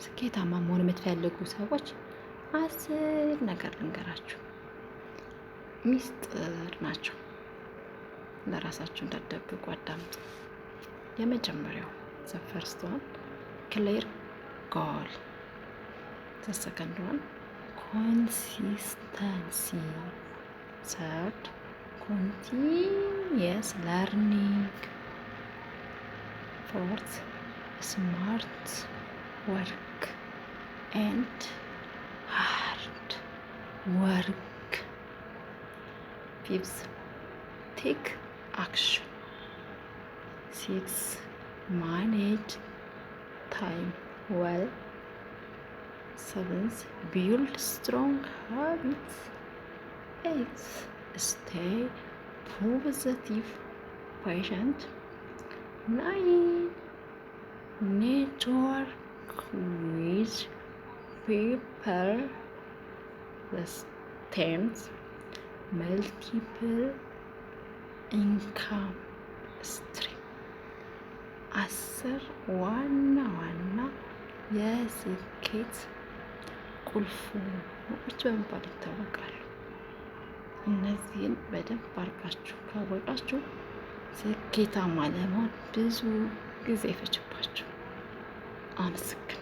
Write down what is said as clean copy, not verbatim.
ስኬታማ መሆን የምትፈልጉ ሰዎች 10 ነገር ልንገራችሁ። ሚስጥር ናቸው። ለራሳችሁ እንዳትደብቁ አዳምጡ። የመጀመሪያው the first one clear goal, the second one consistency, third continuous learning, fourth smart work and hard work, fifth take action, sixth manage time well, seventh build strong habits, eighth stay positive patient, nine network with people, the tenth multiple income stream. 10 ዋና ዋና የስኬት ቁልፎች በመባል ይታወቃሉ። እነዚህን በደንብ አድርጋችሁ ካወቃችሁ ስኬታማ ለመሆን ብዙ ጊዜ አይፈጅባችሁ። አመስግናለሁ።